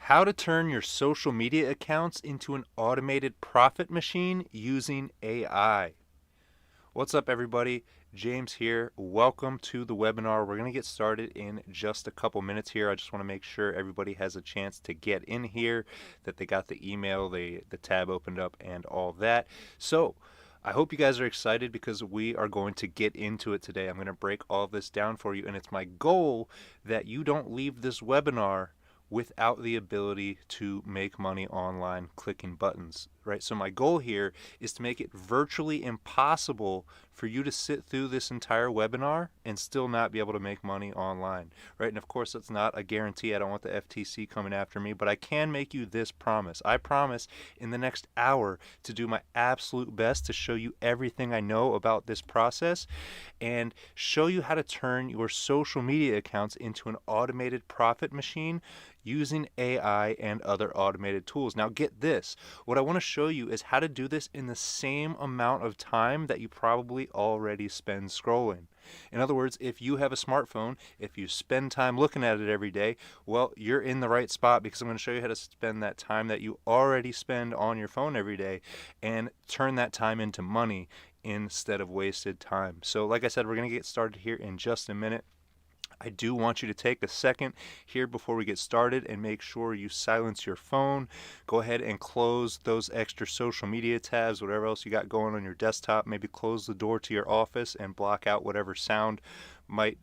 How to turn your social media accounts into an automated profit machine using AI. What's up, everybody? James here. Welcome to the webinar. We're going to get started in just a couple minutes here. I just want to make sure everybody has a chance to get in here, that they got the email, the tab opened up, and all that. So, I hope you guys are excited because we are going to get into it today. I'm going to break all of this down for you, and it's my goal that you don't leave this webinar without the ability to make money online clicking buttons, right? So my goal here is to make it virtually impossible for you to sit through this entire webinar and still not be able to make money online, right? And of course, that's not a guarantee. I don't want the FTC coming after me, but I can make you this promise. I promise in the next hour to do my absolute best to show you everything I know about this process and show you how to turn your social media accounts into an automated profit machine using AI and other automated tools. Now get this, what I want to show you is how to do this in the same amount of time that you probably already spend scrolling. In other words, if you have a smartphone, if you spend time looking at it every day, well, you're in the right spot because I'm going to show you how to spend that time that you already spend on your phone every day and turn that time into money instead of wasted time. So like I said, we're going to get started here in just a minute. I do want you to take a second here before we get started and make sure you silence your phone. Go ahead and close those extra social media tabs, whatever else you got going on your desktop. Maybe close the door to your office and block out whatever sound might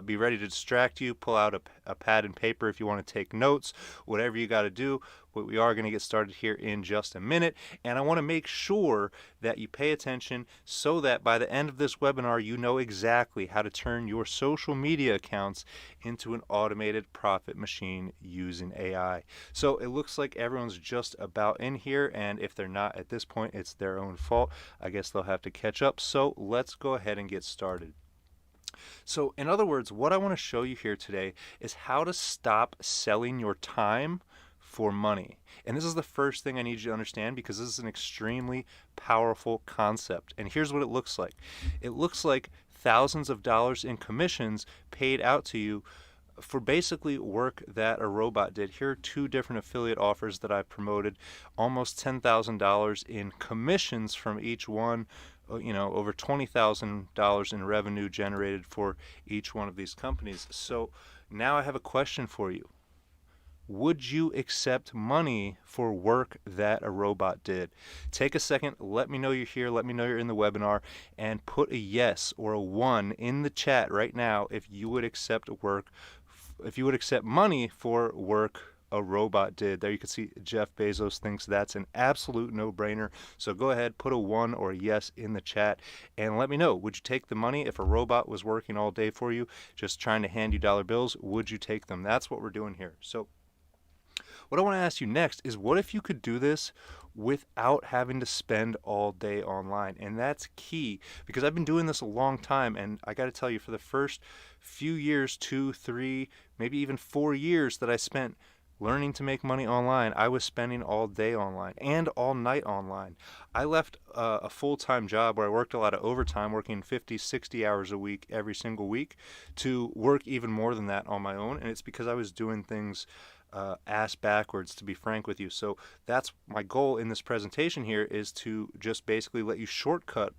be ready to distract you. Pull out a pad and paper if you want to take notes, whatever you got to do. But we are going to get started here in just a minute. And I want to make sure that you pay attention so that by the end of this webinar, you know exactly how to turn your social media accounts into an automated profit machine using AI. So it looks like everyone's just about in here. And if they're not at this point, it's their own fault. I guess they'll have to catch up. So let's go ahead and get started. So in other words, what I want to show you here today is how to stop selling your time for money. And this is the first thing I need you to understand because this is an extremely powerful concept. And here's what it looks like. It looks like thousands of dollars in commissions paid out to you for basically work that a robot did. Here are two different affiliate offers that I've promoted, almost $10,000 in commissions from each one, over $20,000 in revenue generated for each one of these companies. So now I have a question for you. Would you accept money for work that a robot did? Take a second, let me know you're here, let me know you're in the webinar, and put a yes or a 1 in the chat right now if you would accept money for work a robot did. There you can see Jeff Bezos thinks that's an absolute no-brainer. So go ahead, put a 1 or a yes in the chat and let me know. Would you take the money if a robot was working all day for you, just trying to hand you dollar bills? Would you take them? That's what we're doing here. So what I want to ask you next is, what if you could do this without having to spend all day online? And that's key because I've been doing this a long time, and I got to tell you, for the first few years, 2, 3, maybe even 4 years that I spent learning to make money online, I was spending all day online and all night online. I left a full-time job where I worked a lot of overtime, working 50, 60 hours a week every single week, to work even more than that on my own. And it's because I was doing things ass backwards, to be frank with you. So that's my goal in this presentation here, is to just basically let you shortcut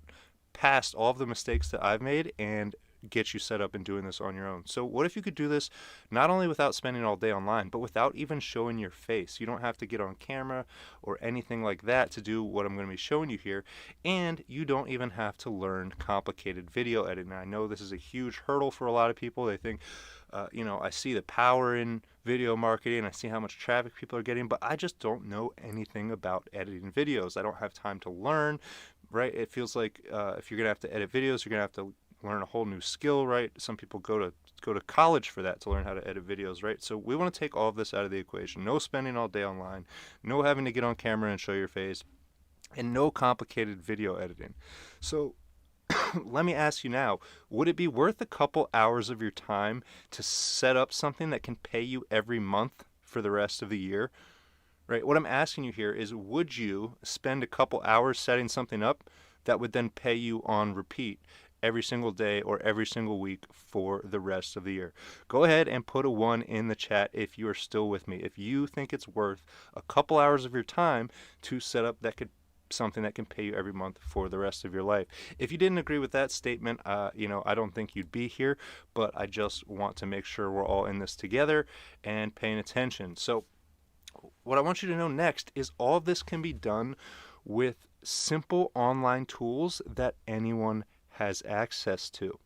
past all of the mistakes that I've made and get you set up in doing this on your own. So what if you could do this not only without spending all day online, but without even showing your face? You don't have to get on camera or anything like that to do what I'm going to be showing you here, and you don't even have to learn complicated video editing. I know this is a huge hurdle for a lot of people. They think, I see the power in video marketing, I see how much traffic people are getting, but I just don't know anything about editing videos. I don't have time to learn, right? It feels like if you're going to have to edit videos, you're going to have to learn a whole new skill, right? Some people go to college for that, to learn how to edit videos, right? So we want to take all of this out of the equation. No spending all day online, no having to get on camera and show your face, and no complicated video editing. So let me ask you now, would it be worth a couple hours of your time to set up something that can pay you every month for the rest of the year? Right? What I'm asking you here is, would you spend a couple hours setting something up that would then pay you on repeat every single day or every single week for the rest of the year? Go ahead and put a 1 in the chat if you are still with me. If you think it's worth a couple hours of your time to set up something that can pay you every month for the rest of your life. If you didn't agree with that statement, I don't think you'd be here, but I just want to make sure we're all in this together and paying attention. So what I want you to know next is all of this can be done with simple online tools that anyone has access to.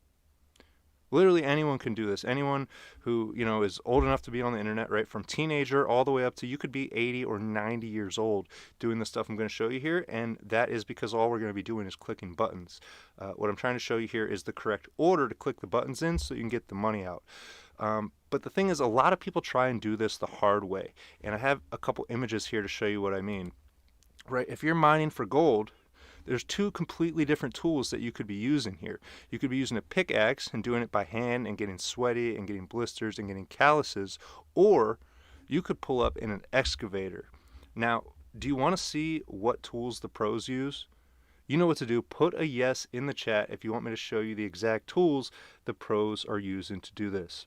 Literally anyone can do this. Anyone who, is old enough to be on the internet, right? From teenager all the way up to, you could be 80 or 90 years old doing the stuff I'm going to show you here. And that is because all we're going to be doing is clicking buttons. What I'm trying to show you here is the correct order to click the buttons in so you can get the money out. But the thing is, a lot of people try and do this the hard way. And I have a couple images here to show you what I mean. Right? If you're mining for gold, there's two completely different tools that you could be using here. You could be using a pickaxe and doing it by hand and getting sweaty and getting blisters and getting calluses, or you could pull up in an excavator. Now, do you want to see what tools the pros use? You know what to do. Put a yes in the chat if you want me to show you the exact tools the pros are using to do this.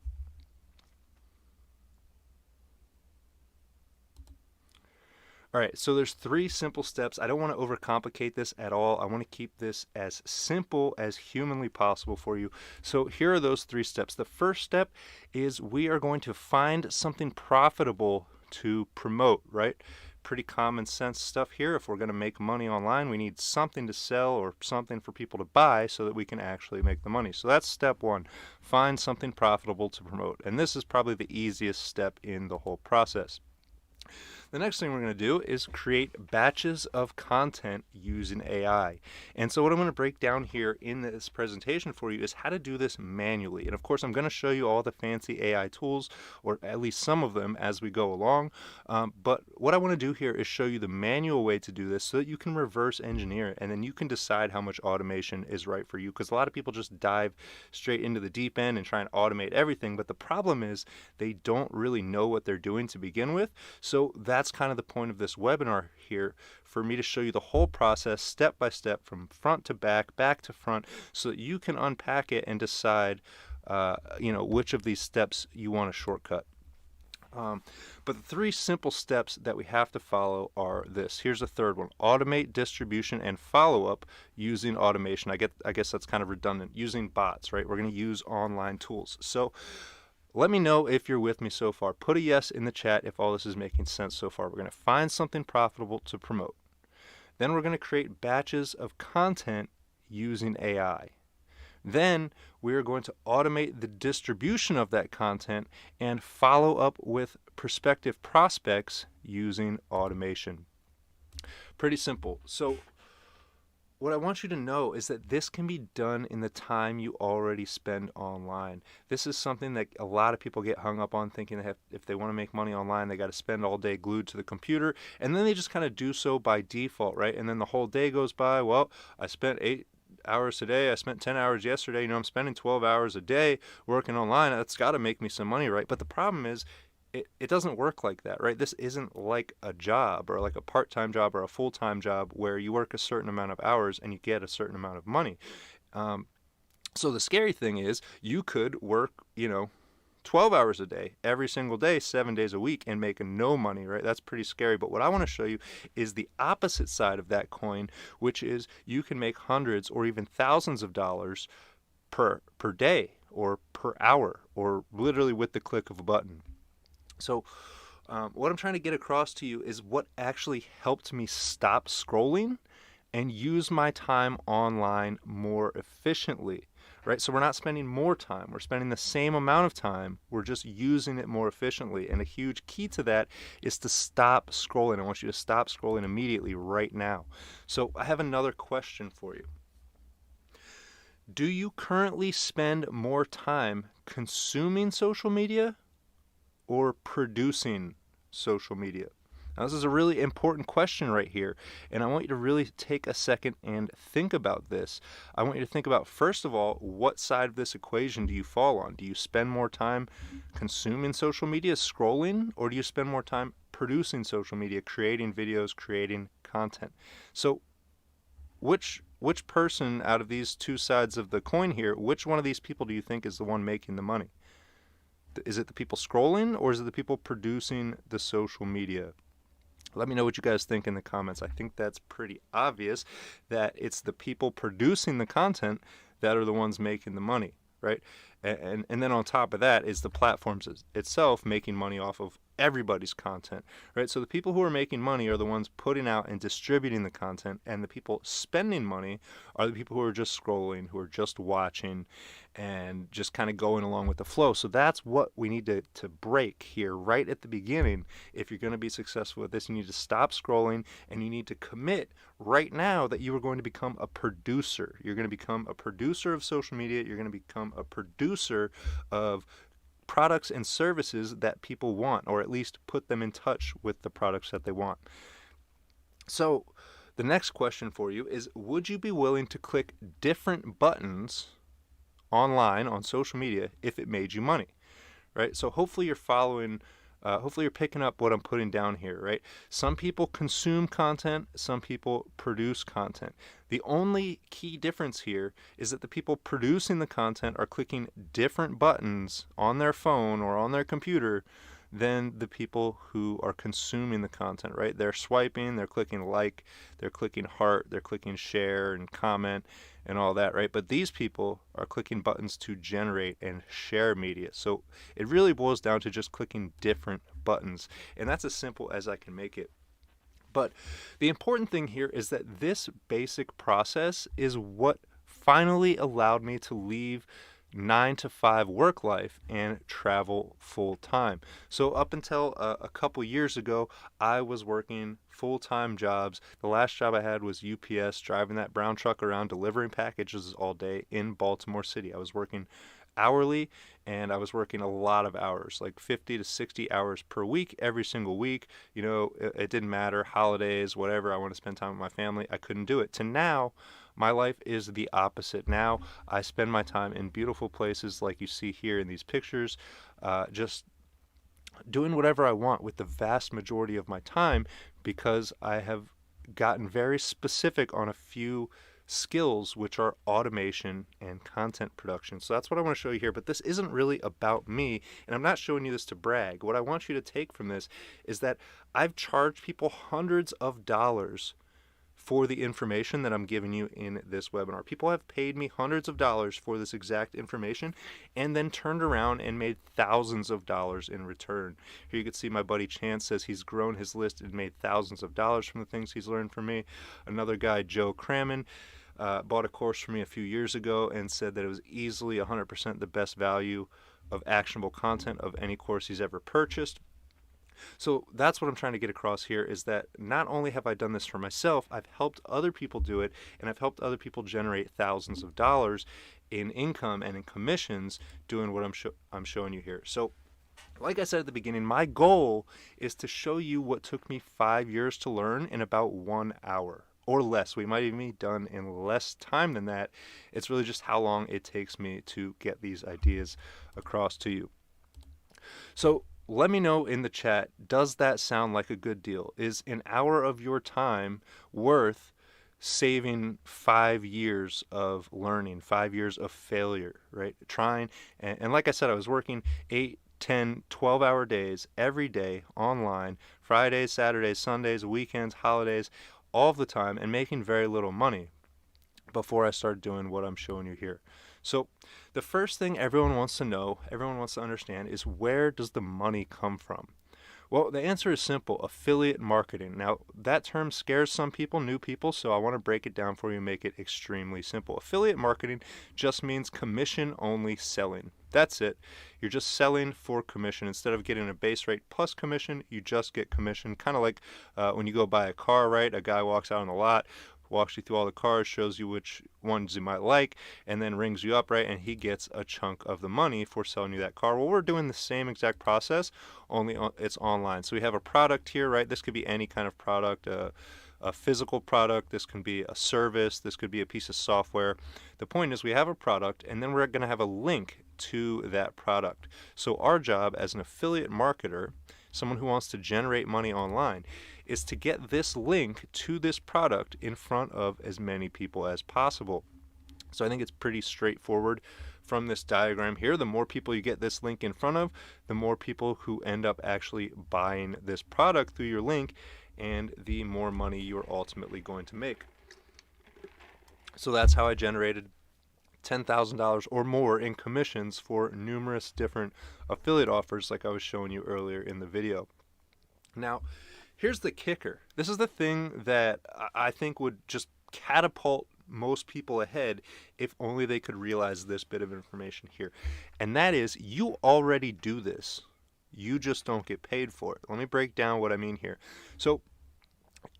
All right, so there's 3 simple steps. I don't want to overcomplicate this at all. I want to keep this as simple as humanly possible for you. So here are those 3 steps. The first step is we are going to find something profitable to promote, right? Pretty common sense stuff here. If we're going to make money online, we need something to sell or something for people to buy so that we can actually make the money. So that's step 1. Find something profitable to promote. And this is probably the easiest step in the whole process. The next thing we're going to do is create batches of content using AI. And so what I'm going to break down here in this presentation for you is how to do this manually. And of course, I'm going to show you all the fancy AI tools, or at least some of them, as we go along. But what I want to do here is show you the manual way to do this so that you can reverse engineer it, and then you can decide how much automation is right for you. Because a lot of people just dive straight into the deep end and try and automate everything. But the problem is they don't really know what they're doing to begin with. So that's kind of the point of this webinar here, for me to show you the whole process step by step from front to back to front, so that you can unpack it and decide which of these steps you want to shortcut. But the 3 simple steps that we have to follow are this. Here's a third one: automate distribution and follow-up using automation. I guess that's kind of redundant. Using bots, right? We're going to use online tools. So let me know if you're with me so far. Put a yes in the chat if all this is making sense so far. We're going to find something profitable to promote. Then we're going to create batches of content using AI. Then we are going to automate the distribution of that content and follow up with prospective prospects using automation. Pretty simple. So what I want you to know is that this can be done in the time you already spend online. This is something that a lot of people get hung up on, thinking if they want to make money online, they got to spend all day glued to the computer, and then they just kind of do so by default, right? And then the whole day goes by. Well, I spent 8 hours today, I spent 10 hours yesterday, I'm spending 12 hours a day working online. That's got to make me some money, right? But the problem is, it doesn't work like that, right? This isn't like a job or like a part-time job or a full-time job where you work a certain amount of hours and you get a certain amount of money. So the scary thing is, you could work, 12 hours a day, every single day, 7 days a week, and make no money, right? That's pretty scary. But what I want to show you is the opposite side of that coin, which is you can make hundreds or even thousands of dollars per day or per hour, or literally with the click of a button. So what I'm trying to get across to you is what actually helped me stop scrolling and use my time online more efficiently, right? So we're not spending more time. We're spending the same amount of time. We're just using it more efficiently. And a huge key to that is to stop scrolling. I want you to stop scrolling immediately right now. So I have another question for you. Do you currently spend more time consuming social media or producing social media? Now, this is a really important question right here, and I want you to really take a second and think about this. I want you to think about, first of all, what side of this equation do you fall on? Do you spend more time consuming social media, scrolling, or do you spend more time producing social media, creating videos, creating content? So which which person out of these two sides of the coin here, which one of these people do you think is the one making the money? Is it the people scrolling, or is it the people producing the social media? Let me know what you guys think in the comments. I think that's pretty obvious that it's the people producing the content that are the ones making the money, right? And then on top of that is the platforms itself making money off of everybody's content, right? So the people who are making money are the ones putting out and distributing the content, and the people spending money are the people who are just scrolling, who are just watching, and just kind of going along with the flow. So that's what we need to break here right at the beginning. If you're going to be successful with this, you need to stop scrolling, and you need to commit right now that you are going to become a producer. You're going to become a producer of social media. You're going to become a producer of products and services that people want, or at least put them in touch with the products that they want. So the next question for you is, would you be willing to click different buttons online on social media if it made you money, right? So hopefully you're following, hopefully you're picking up what I'm putting down here, right? Some people consume content, some people produce content. The only key difference here is that the people producing the content are clicking different buttons on their phone or on their computer than the people who are consuming the content, right? They're swiping, they're clicking like, they're clicking heart, they're clicking share and comment and all that, right? But these people are clicking buttons to generate and share media. So it really boils down to just clicking different buttons. And that's as simple as I can make it. But the important thing here is that this basic process is what finally allowed me to leave 9 to 5 work life and travel full time. So up until a couple years ago, I was working full-time jobs. The last job I had was UPS, driving that brown truck around delivering packages all day in Baltimore City. I was working hourly, and I was working a lot of hours, like 50 to 60 hours per week, every single week. You know, it didn't matter, holidays, whatever, I want to spend time with my family, I couldn't do it. To now, my life is the opposite. Now I spend my time in beautiful places like you see here in these pictures, just doing whatever I want with the vast majority of my time, because I have gotten very specific on a few skills, which are automation and content production. So that's what I want to show you here, but this isn't really about me, and I'm not showing you this to brag. What I want you to take from this is that I've charged people hundreds of dollars for the information that I'm giving you in this webinar. People have paid me hundreds of dollars for this exact information and then turned around and made thousands of dollars in return. Here you can see my buddy Chance says he's grown his list and made thousands of dollars from the things he's learned from me. Another guy, Joe Crammon, bought a course from me a few years ago and said that it was easily 100% the best value of actionable content of any course he's ever purchased. So that's what I'm trying to get across here, is that not only have I done this for myself, I've helped other people do it, and I've helped other people generate thousands of dollars in income and in commissions doing what I'm showing you here. So like I said at the beginning, my goal is to show you what took me 5 years to learn in about 1 hour or less. We might even be done in less time than that. It's really just how long it takes me to get these ideas across to you. So let me know in the chat, does that sound like a good deal? Is an hour of your time worth saving 5 years of learning, 5 years of failure, right? Trying, and like I said, I was working 8, 10, 12-hour days every day online, Fridays, Saturdays, Sundays, weekends, holidays, all the time, and making very little money before I started doing what I'm showing you here. So the first thing everyone wants to know, everyone wants to understand, is where does the money come from? Well, the answer is simple: affiliate marketing. Now, that term scares some people, new people, so I want to break it down for you and make it extremely simple. Affiliate marketing just means commission-only selling. That's it. You're just selling for commission. Instead of getting a base rate plus commission, you just get commission. Kind of like when you go buy a car, right? A guy walks out on the lot, walks you through all the cars, shows you which ones you might like, and then rings you up, right? And he gets a chunk of the money for selling you that car. Well, we're doing the same exact process, only it's online. So we have a product here, right? This could be any kind of product, a physical product, this can be a service, this could be a piece of software. The point is we have a product, and then we're going to have a link to that product. So our job as an affiliate marketer, someone who wants to generate money online, is to get this link to this product in front of as many people as possible. So I think it's pretty straightforward from this diagram here. The more people you get this link in front of, the more people who end up actually buying this product through your link, and the more money you're ultimately going to make. So that's how I generated $10,000 or more in commissions for numerous different affiliate offers like I was showing you earlier in the video. Now, here's the kicker. This is the thing that I think would just catapult most people ahead if only they could realize this bit of information here. And that is, you already do this. You just don't get paid for it. Let me break down what I mean here. So,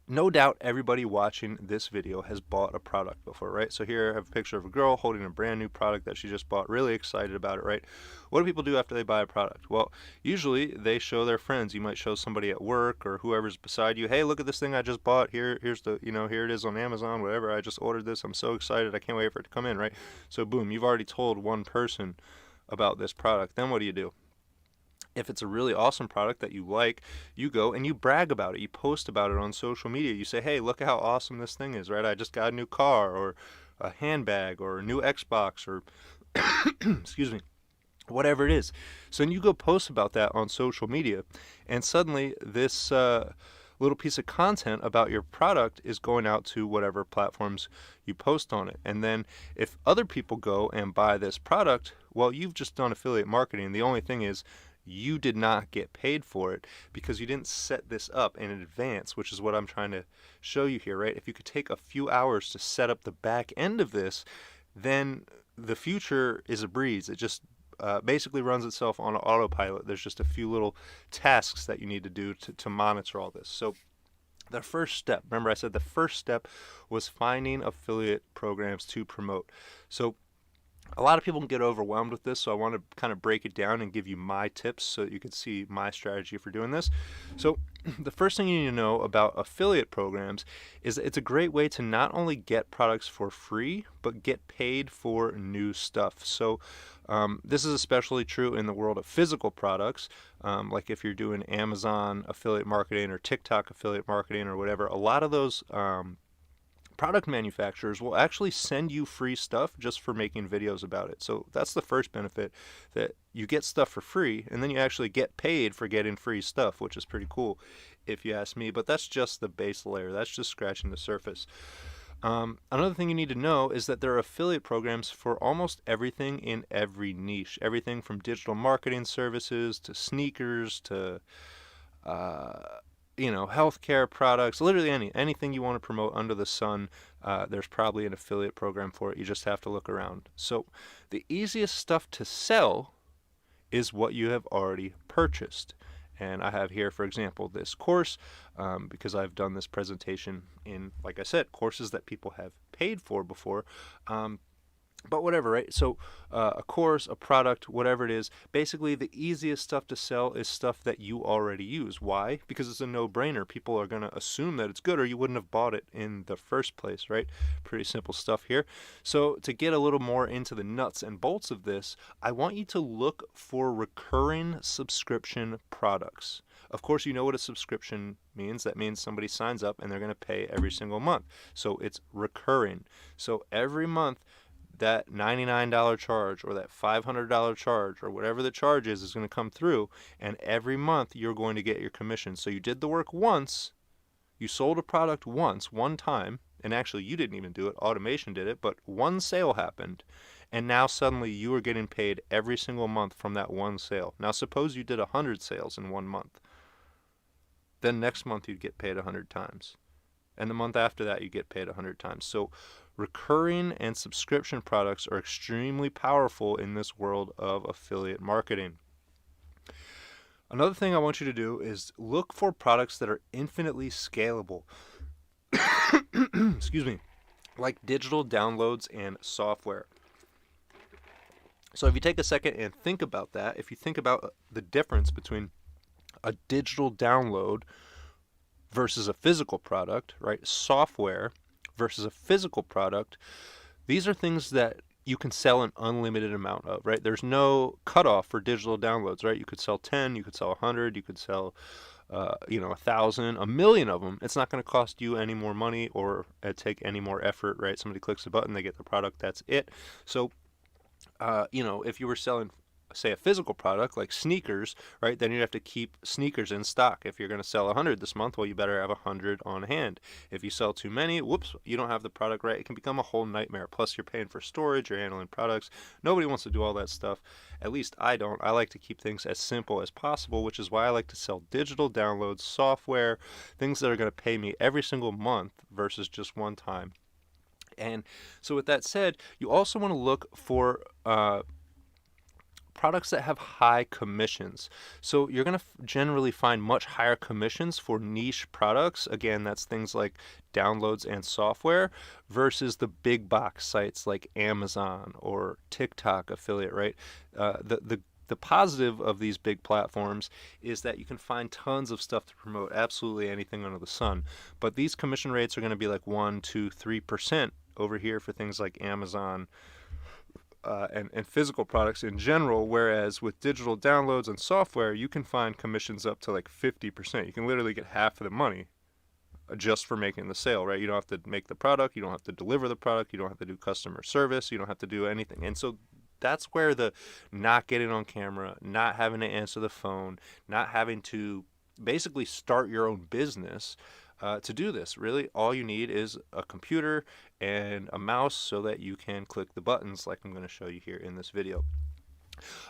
no doubt everybody watching this video has bought a product before, right? So here I have a picture of a girl holding a brand new product that she just bought, really excited about it, right? What do people do after they buy a product? Well, usually they show their friends. You might show somebody at work or whoever's beside you, hey, look at this thing I just bought. Here's the, here it is on Amazon, whatever. I just ordered this. I'm so excited. I can't wait for it to come in, right? So boom, you've already told one person about this product. Then what do? If it's a really awesome product that you like, you go and you brag about it. You post about it on social media. You say, hey, look at how awesome this thing is, right? I just got a new car or a handbag or a new Xbox or, excuse me, whatever it is. So then you go post about that on social media, and suddenly this little piece of content about your product is going out to whatever platforms you post on it. And then if other people go and buy this product, well, you've just done affiliate marketing. The only thing is, you did not get paid for it because you didn't set this up in advance, which is what I'm trying to show you here, right? If you could take a few hours to set up the back end of this, then the future is a breeze. It just basically runs itself on autopilot. There's just a few little tasks that you need to do to monitor all this. So the first step, remember I said the first step was finding affiliate programs to promote. So a lot of people can get overwhelmed with this, so I want to kind of break it down and give you my tips so that you can see my strategy for doing this. So the first thing you need to know about affiliate programs is that it's a great way to not only get products for free, but get paid for new stuff. So this is especially true in the world of physical products, like if you're doing Amazon affiliate marketing or TikTok affiliate marketing or whatever. A lot of those product manufacturers will actually send you free stuff just for making videos about it. So that's the first benefit, that you get stuff for free and then you actually get paid for getting free stuff, which is pretty cool if you ask me. But that's just the base layer. That's just scratching the surface. Another thing you need to know is that there are affiliate programs for almost everything in every niche. Everything from digital marketing services to sneakers to healthcare products, literally anything you want to promote under the sun, there's probably an affiliate program for it. You just have to look around. So the easiest stuff to sell is what you have already purchased. And I have here, for example, this course, because I've done this presentation in, like I said, courses that people have paid for before. But whatever, right? So a course, a product, whatever it is, basically the easiest stuff to sell is stuff that you already use. Why? Because it's a no-brainer. People are going to assume that it's good or you wouldn't have bought it in the first place, right? Pretty simple stuff here. So to get a little more into the nuts and bolts of this, I want you to look for recurring subscription products. Of course, you know what a subscription means. That means somebody signs up and they're going to pay every single month. So it's recurring. So every month, that $99 charge or that $500 charge or whatever the charge is going to come through, and every month you're going to get your commission. So you did the work once, you sold a product once, one time, and actually you didn't even do it, automation did it, but one sale happened, and now suddenly you are getting paid every single month from that one sale. Now suppose you did 100 sales in 1 month. Then next month you'd get paid 100 times. And the month after that you get paid 100 times. So recurring and subscription products are extremely powerful in this world of affiliate marketing. Another thing I want you to do is look for products that are infinitely scalable. Excuse me. Like digital downloads and software. So if you take a second and think about that, if you think about the difference between a digital download versus a physical product, right? Software versus a physical product. These are things that you can sell an unlimited amount of, right? There's no cutoff for digital downloads, right? You could sell 10, you could sell 100, you could sell 1,000, a million of them. It's not going to cost you any more money or take any more effort, right? Somebody clicks a button, they get the product, that's it. So, if you were selling, say, a physical product like sneakers, right, then you'd have to keep sneakers in stock. If you're going to sell 100 this month, well, you better have 100 on hand. If you sell too many, whoops, you don't have the product, right? It can become a whole nightmare. Plus, you're paying for storage, you're handling products. Nobody wants to do all that stuff. At least I don't. I like to keep things as simple as possible, which is why I like to sell digital downloads, software, things that are going to pay me every single month versus just one time. And so with that said, you also want to look for products that have high commissions. So you're going to generally find much higher commissions for niche products. Again, that's things like downloads and software versus the big box sites like Amazon or TikTok affiliate, right? The positive of these big platforms is that you can find tons of stuff to promote, absolutely anything under the sun. But these commission rates are going to be like 1, 2, 3% over here for things like Amazon, and physical products in general, whereas with digital downloads and software, you can find commissions up to like 50%. You can literally get half of the money just for making the sale, right? You don't have to make the product, you don't have to deliver the product, you don't have to do customer service, you don't have to do anything. And so that's where the not getting on camera, not having to answer the phone, not having to basically start your own business to do this. Really, all you need is a computer and a mouse so that you can click the buttons like I'm going to show you here in this video.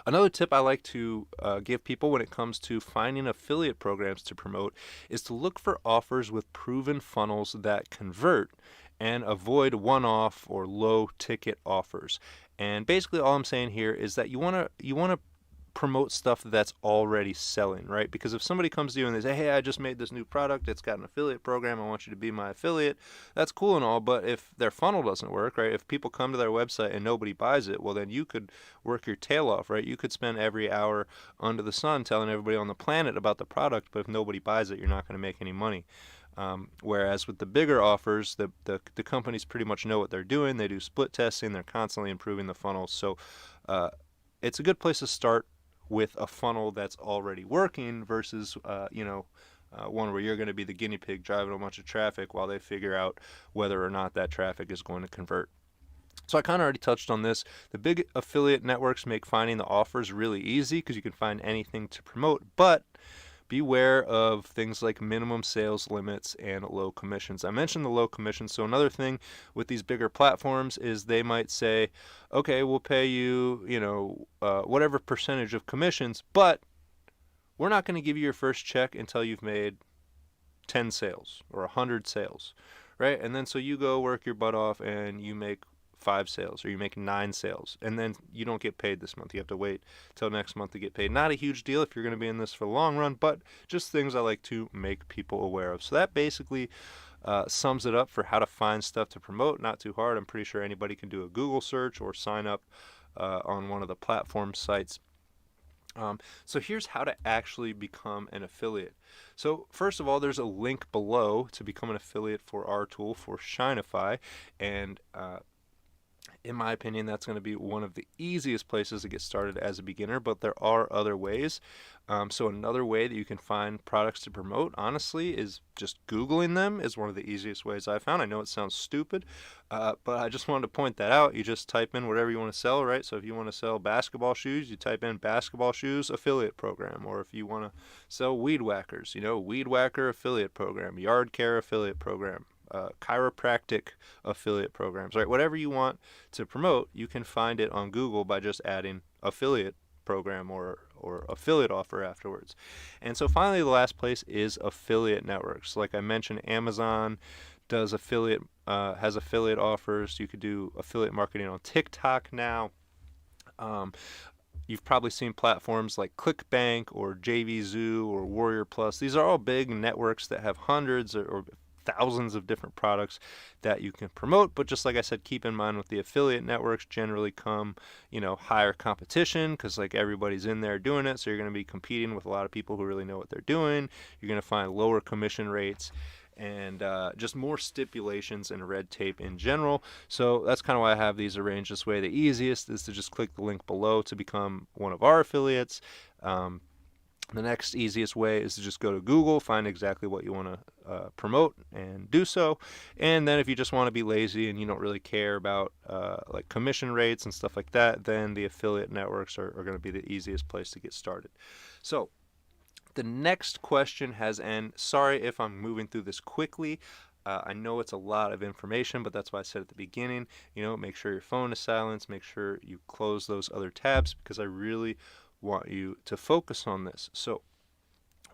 Another tip I like to give people when it comes to finding affiliate programs to promote is to look for offers with proven funnels that convert and avoid one-off or low-ticket offers. And basically all I'm saying here is that you want to promote stuff that's already selling, right? Because if somebody comes to you and they say, hey, I just made this new product, it's got an affiliate program, I want you to be my affiliate, that's cool and all, but if their funnel doesn't work, right, if people come to their website and nobody buys it, well, then you could work your tail off, right? You could spend every hour under the sun telling everybody on the planet about the product, but if nobody buys it, you're not going to make any money. Whereas with the bigger offers, the companies pretty much know what they're doing. They do split testing. They're constantly improving the funnels. So it's a good place to start with a funnel that's already working versus, one where you're going to be the guinea pig driving a bunch of traffic while they figure out whether or not that traffic is going to convert. So I kind of already touched on this. The big affiliate networks make finding the offers really easy because you can find anything to promote, but beware of things like minimum sales limits and low commissions. I mentioned the low commissions. So another thing with these bigger platforms is they might say, okay, we'll pay you, whatever percentage of commissions, but we're not going to give you your first check until you've made 10 sales or 100 sales, right? And then so you go work your butt off and you make 5 sales or you make 9 sales and then you don't get paid this month. You have to wait till next month to get paid. Not a huge deal if you're going to be in this for the long run, but just things I like to make people aware of. So that basically sums it up for how to find stuff to promote. Not too hard. I'm pretty sure anybody can do a Google search or sign up on one of the platform sites. So here's how to actually become an affiliate. So first of all, there's a link below to become an affiliate for our tool for Shinify, and in my opinion, that's going to be one of the easiest places to get started as a beginner, but there are other ways. So another way that you can find products to promote, honestly, is just Googling them is one of the easiest ways I found. I know it sounds stupid, but I just wanted to point that out. You just type in whatever you want to sell, right? So if you want to sell basketball shoes, you type in basketball shoes affiliate program. Or if you want to sell weed whackers, weed whacker affiliate program, yard care affiliate program, chiropractic affiliate programs, right? Whatever you want to promote, you can find it on Google by just adding affiliate program or affiliate offer afterwards. And so finally, the last place is affiliate networks. Like I mentioned, Amazon does has affiliate offers. You could do affiliate marketing on TikTok now. You've probably seen platforms like ClickBank or JVZoo or Warrior Plus. These are all big networks that have hundreds or thousands of different products that you can promote. But just like I said, keep in mind with the affiliate networks generally come, higher competition because like everybody's in there doing it. So you're going to be competing with a lot of people who really know what they're doing. You're going to find lower commission rates. and just more stipulations and red tape in general. So that's kind of why I have these arranged this way. The easiest is to just click the link below to become one of our affiliates. The next easiest way is to just go to Google, find exactly what you want to promote, and do so. And then if you just want to be lazy and you don't really care about like commission rates and stuff like that, then the affiliate networks are going to be the easiest place to get started. So the next question has end. Sorry if I'm moving through this quickly. I know it's a lot of information, but that's why I said at the beginning, make sure your phone is silenced, make sure you close those other tabs, because I really want you to focus on this. So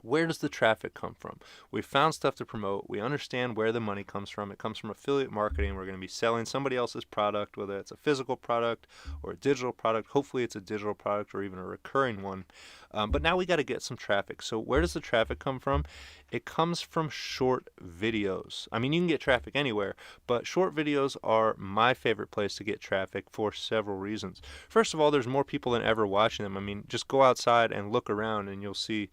where does the traffic come from? We found stuff to promote. We understand where the money comes from. It comes from affiliate marketing. We're going to be selling somebody else's product, whether it's a physical product or a digital product. Hopefully it's a digital product or even a recurring one. But now we got to get some traffic. So where does the traffic come from? It comes from short videos. I mean, you can get traffic anywhere, but short videos are my favorite place to get traffic for several reasons. First of all, there's more people than ever watching them. I mean, just go outside and look around and you'll see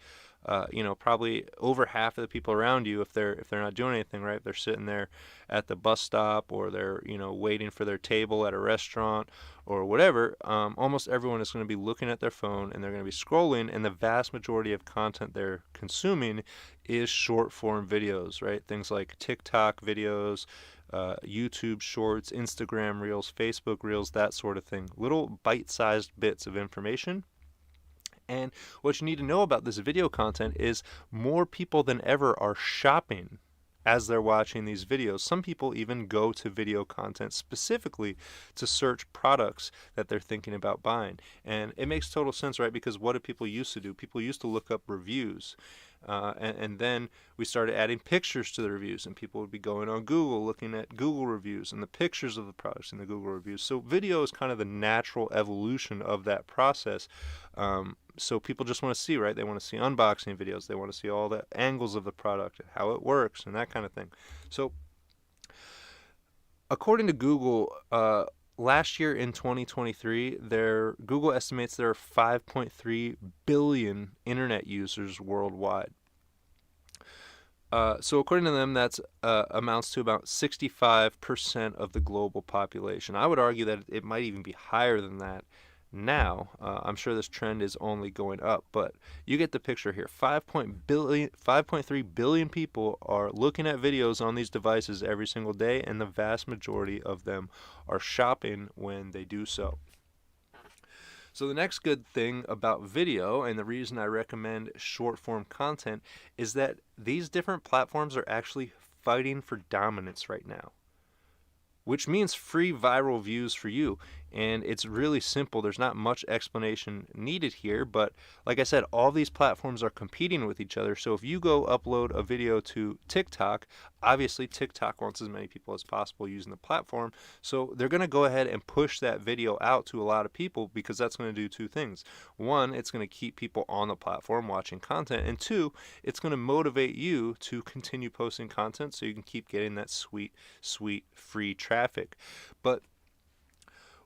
probably over half of the people around you, if they're not doing anything, right? They're sitting there at the bus stop, or they're waiting for their table at a restaurant or whatever. Almost everyone is going to be looking at their phone and they're going to be scrolling, and the vast majority of content they're consuming is short form videos, right? Things like TikTok videos, YouTube Shorts, Instagram Reels, Facebook Reels, that sort of thing. Little bite-sized bits of information. And what you need to know about this video content is more people than ever are shopping as they're watching these videos. Some people even go to video content specifically to search products that they're thinking about buying. And it makes total sense, right? Because what did people used to do? People used to look up reviews. And then we started adding pictures to the reviews, and people would be going on Google, looking at Google reviews and the pictures of the products in the Google reviews. So video is kind of the natural evolution of that process. So people just want to see, right? They want to see unboxing videos. They want to see all the angles of the product, how it works, and that kind of thing. So according to Google, last year in 2023, Google estimates there are 5.3 billion internet users worldwide. So according to them, that's amounts to about 65% of the global population. I would argue that it might even be higher than that now. I'm sure this trend is only going up, but you get the picture here. 5.3 billion people are looking at videos on these devices every single day, and the vast majority of them are shopping when they do so. So the next good thing about video, and the reason I recommend short form content, is that these different platforms are actually fighting for dominance right now, which means free viral views for you. And it's really simple. There's not much explanation needed here, but like I said, all these platforms are competing with each other. So if you go upload a video to TikTok, obviously TikTok wants as many people as possible using the platform. So they're going to go ahead and push that video out to a lot of people, because that's going to do two things. One, it's going to keep people on the platform watching content, and two, it's going to motivate you to continue posting content so you can keep getting that sweet, sweet free traffic. But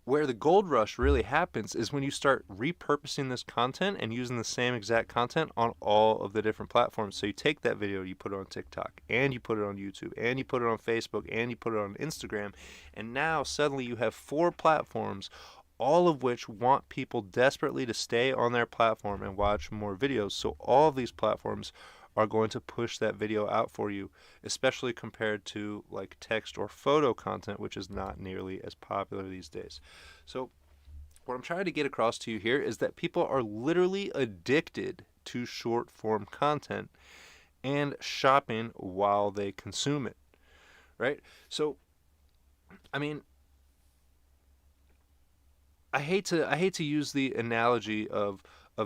where the gold rush really happens is when you start repurposing this content and using the same exact content on all of the different platforms. So you take that video, you put it on TikTok, and you put it on YouTube, and you put it on Facebook, and you put it on Instagram, and now suddenly you have 4 platforms, all of which want people desperately to stay on their platform and watch more videos. So all of these platforms are going to push that video out for you, especially compared to like text or photo content, which is not nearly as popular these days. So what I'm trying to get across to you here is that people are literally addicted to short form content and shopping while they consume it, right? So, I mean, I hate to use the analogy of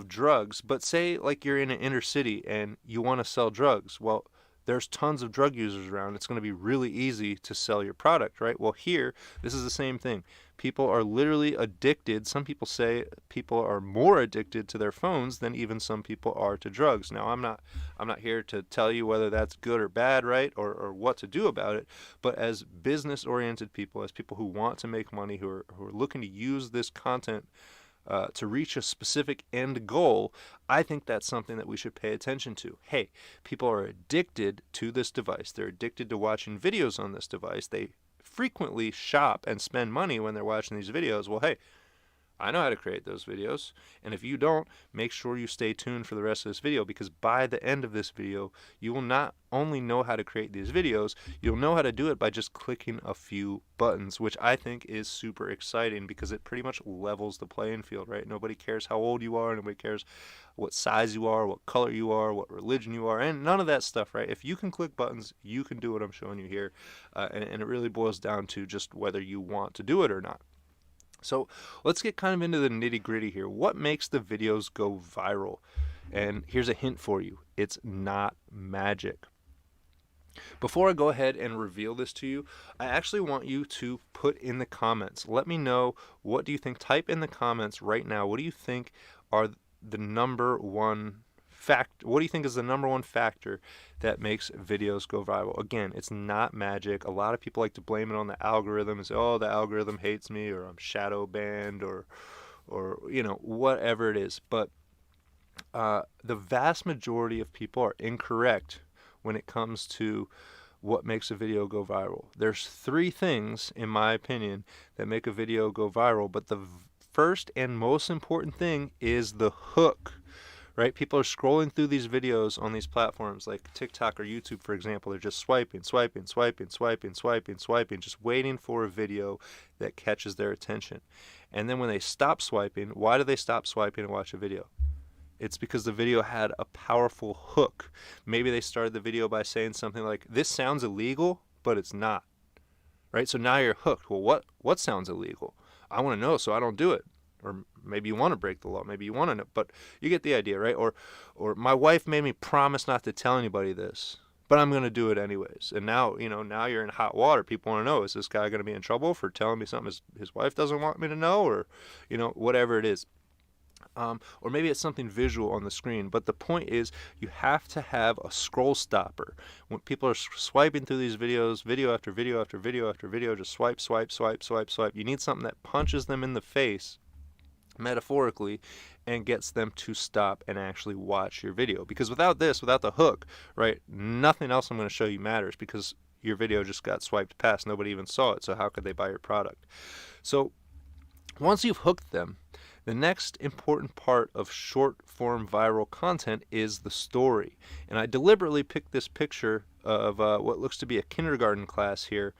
drugs, but say like you're in an inner city and you want to sell drugs. Well, there's tons of drug users around. It's going to be really easy to sell your product, right? Well, here, this is the same thing. People are literally addicted. Some people say people are more addicted to their phones than even some people are to drugs. Now, I'm not here to tell you whether that's good or bad, right? Or what to do about it. But as business-oriented people, as people who want to make money, who are looking to use this content to reach a specific end goal, I think that's something that we should pay attention to. Hey, people are addicted to this device. They're addicted to watching videos on this device. They frequently shop and spend money when they're watching these videos. Well, hey, I know how to create those videos, and if you don't, make sure you stay tuned for the rest of this video, because by the end of this video, you will not only know how to create these videos, you'll know how to do it by just clicking a few buttons, which I think is super exciting because it pretty much levels the playing field, right? Nobody cares how old you are, nobody cares what size you are, what color you are, what religion you are, and none of that stuff, right? If you can click buttons, you can do what I'm showing you here, and it really boils down to just whether you want to do it or not. So let's get kind of into the nitty gritty here. What makes the videos go viral? And here's a hint for you. It's not magic. Before I go ahead and reveal this to you, I actually want you to put in the comments. Let me know, what do you think? Type in the comments right now. What do you think are the number one what do you think is the number one factor that makes videos go viral? Again, it's not magic. A lot of people like to blame it on the algorithm and say, oh, the algorithm hates me, or I'm shadow banned, or you know, whatever it is. But the vast majority of people are incorrect when it comes to what makes a video go viral. There's three things, in my opinion, that make a video go viral, but the first and most important thing is the hook. Right? People are scrolling through these videos on these platforms like TikTok or YouTube, for example. They're just swiping, just waiting for a video that catches their attention. And then when they stop swiping, why do they stop swiping and watch a video? It's because the video had a powerful hook. Maybe they started the video by saying something like, this sounds illegal, but it's not. Right? So now you're hooked. Well, what sounds illegal? I want to know so I don't do it. Or maybe you want to break the law, maybe you want to know, but you get the idea, right? Or my wife made me promise not to tell anybody this, but I'm going to do it anyways. And now, you know, now you're in hot water. People want to know, is this guy going to be in trouble for telling me something his wife doesn't want me to know, or, you know, whatever it is. Or maybe it's something visual on the screen. But the point is, you have to have a scroll stopper. When people are swiping through these videos, video after video after video after video, just swipe, you need something that punches them in the face, metaphorically, and gets them to stop and actually watch your video. Because without this, without the hook, right, nothing else I'm going to show you matters, because your video just got swiped past. Nobody even saw it, so how could they buy your product? So once you've hooked them, the next important part of short form viral content is the story. And I deliberately picked this picture of what looks to be a kindergarten class here,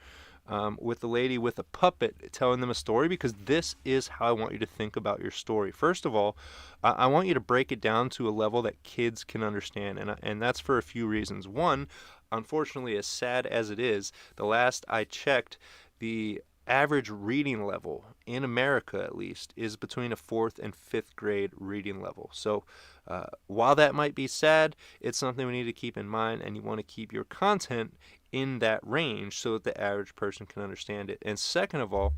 with the lady with a puppet telling them a story, because this is how I want you to think about your story. First of all, I want you to break it down to a level that kids can understand, and that's for a few reasons. One, unfortunately, as sad as it is, the last I checked, the average reading level in America, at least, is between a 4th and 5th grade reading level. So while that might be sad, it's something we need to keep in mind, and you want to keep your content in that range so that the average person can understand it. And second of all,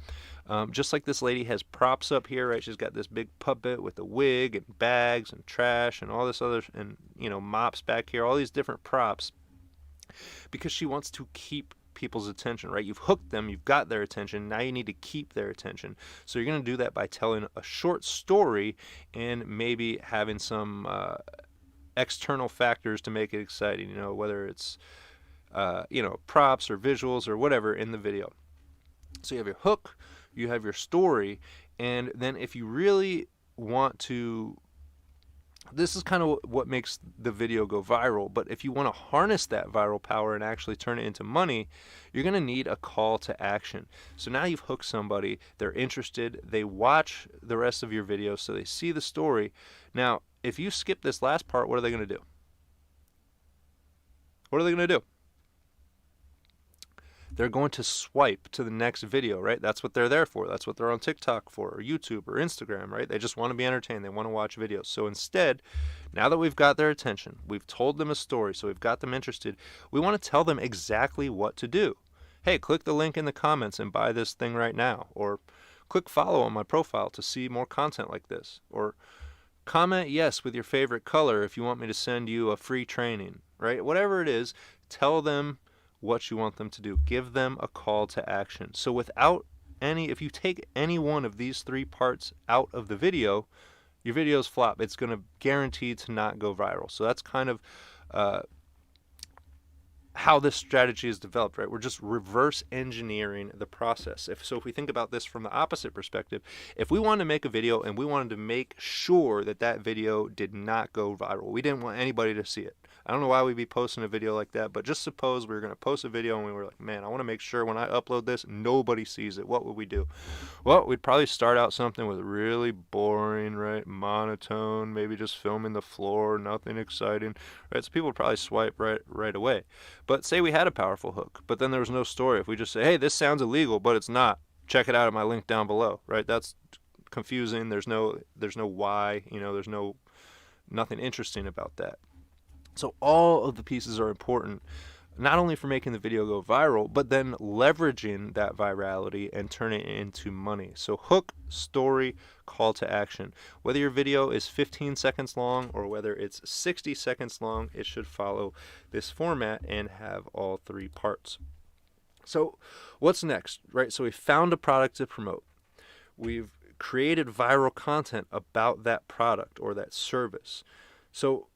just like this lady has props up here, right? She's got this big puppet with a wig and bags and trash and all this other, and, you know, mops back here, all these different props, because she wants to keep people's attention, right? You've hooked them, you've got their attention, now you need to keep their attention. So you're going to do that by telling a short story and maybe having some external factors to make it exciting, you know, whether it's you know, props or visuals or whatever in the video. So you have your hook, you have your story, and then if you really want to, this is kind of what makes the video go viral, but if you want to harness that viral power and actually turn it into money, you're going to need a call to action. So now you've hooked somebody, they're interested, they watch the rest of your video, so they see the story. Now, if you skip this last part, what are they going to do? What are they going to do? They're going to swipe to the next video, right? That's what they're there for. That's what they're on TikTok for, or YouTube, or Instagram, right? They just want to be entertained. They want to watch videos. So instead, now that we've got their attention, we've told them a story, so we've got them interested, we want to tell them exactly what to do. Hey, click the link in the comments and buy this thing right now. Or click follow on my profile to see more content like this. Or comment yes with your favorite color if you want me to send you a free training, right? Whatever it is, tell them what you want them to do. Give them a call to action. So without if you take any one of these three parts out of the video, your videos flop. It's going to guarantee to not go viral. So that's kind of how this strategy is developed, right? We're just reverse engineering the process. If we think about this from the opposite perspective, if we wanted to make a video and we wanted to make sure that that video did not go viral, we didn't want anybody to see it. I don't know why we'd be posting a video like that, but just suppose we were going to post a video and we were like, man, I want to make sure when I upload this, nobody sees it. What would we do? Well, we'd probably start out something with really boring, right? Monotone, maybe just filming the floor, nothing exciting, right? So people would probably swipe right away. But say we had a powerful hook, but then there was no story. If we just say, hey, this sounds illegal, but it's not. Check it out at my link down below, right? That's confusing. There's no why, there's nothing interesting about that. So all of the pieces are important, not only for making the video go viral, but then leveraging that virality and turning it into money. So hook, story, call to action. Whether your video is 15 seconds long or whether it's 60 seconds long, it should follow this format and have all three parts. So what's next, right? So we found a product to promote. We've created viral content about that product or that service. So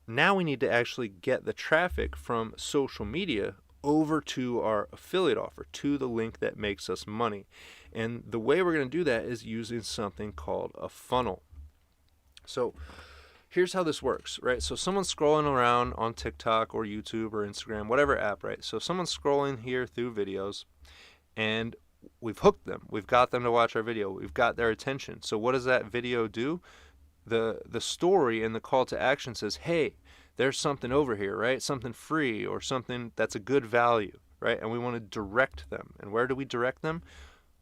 now we need to actually get the traffic from social media over to our affiliate offer, to the link that makes us money. And the way we're going to do that is using something called a funnel. So here's how this works, right? So someone's scrolling around on TikTok or YouTube or Instagram, whatever app, right? So someone's scrolling here through videos and we've hooked them. We've got them to watch our video. We've got their attention. So what does that video do? The story and the call to action says, hey, there's something over here, right? Something free or something that's a good value, right? And we want to direct them. And where do we direct them?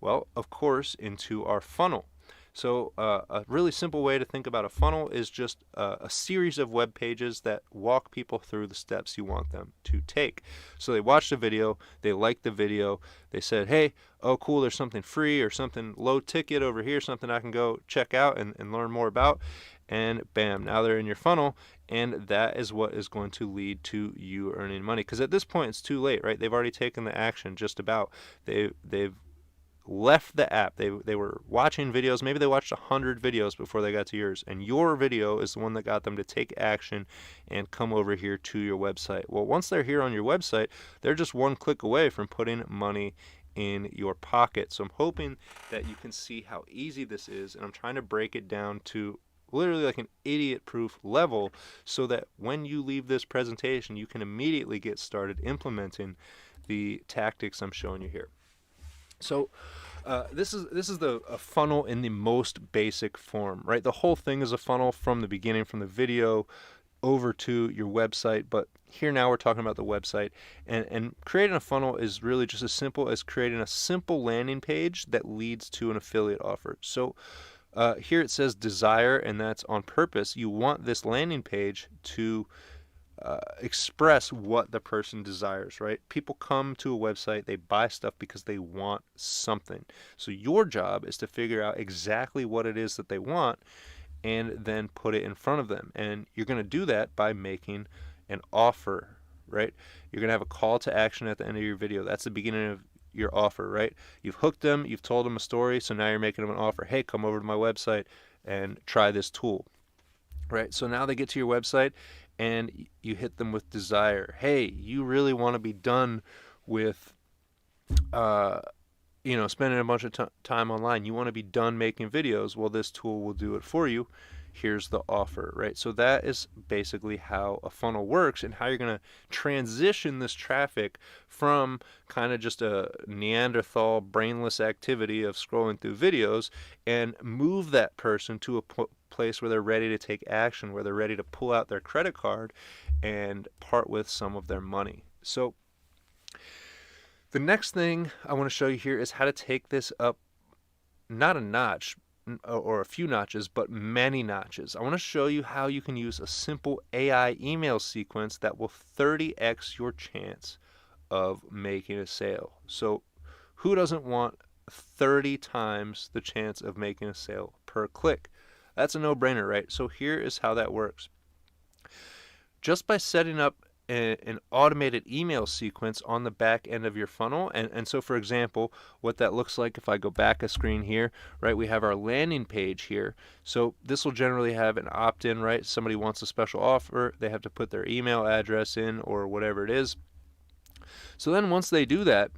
Well, of course, into our funnel. So a really simple way to think about a funnel is just a series of web pages that walk people through the steps you want them to take. So they watched a video, they liked the video, they said, hey, oh cool, there's something free or something low ticket over here, something I can go check out and learn more about. And bam, now they're in your funnel, and that is what is going to lead to you earning money. Because at this point, it's too late, right? They've already taken the action just about. They've left the app. They were watching videos. Maybe they watched 100 videos before they got to yours, and your video is the one that got them to take action and come over here to your website. Well, once they're here on your website, they're just one click away from putting money in your pocket. So I'm hoping that you can see how easy this is, and I'm trying to break it down to literally like an idiot-proof level so that when you leave this presentation, you can immediately get started implementing the tactics I'm showing you here. So this is a funnel in the most basic form, right? The whole thing is a funnel from the beginning, from the video over to your website. But here now we're talking about the website. And creating a funnel is really just as simple as creating a simple landing page that leads to an affiliate offer. So here it says desire, and that's on purpose. You want this landing page to express what the person desires, right? People come to a website, they buy stuff because they want something. So your job is to figure out exactly what it is that they want and then put it in front of them. And you're going to do that by making an offer, right? You're going to have a call to action at the end of your video. That's the beginning of your offer, right? You've hooked them, you've told them a story, so now you're making them an offer. Hey, come over to my website and try this tool, right? So now they get to your website and you hit them with desire. Hey, you really want to be done with, spending a bunch of time online. You want to be done making videos. Well, this tool will do it for you. Here's the offer, right? So that is basically how a funnel works and how you're going to transition this traffic from kind of just a Neanderthal brainless activity of scrolling through videos and move that person to a place where they're ready to take action, where they're ready to pull out their credit card and part with some of their money. So the next thing I want to show you here is how to take this up, not a notch or a few notches, but many notches. I want to show you how you can use a simple AI email sequence that will 30x your chance of making a sale. So who doesn't want 30 times the chance of making a sale per click? That's a no-brainer, right? So here is how that works. Just by setting up an automated email sequence on the back end of your funnel. And so, for example, what that looks like, if I go back a screen here, right, we have our landing page here. So this will generally have an opt-in, right? Somebody wants a special offer, they have to put their email address in or whatever it is. So then once they do that,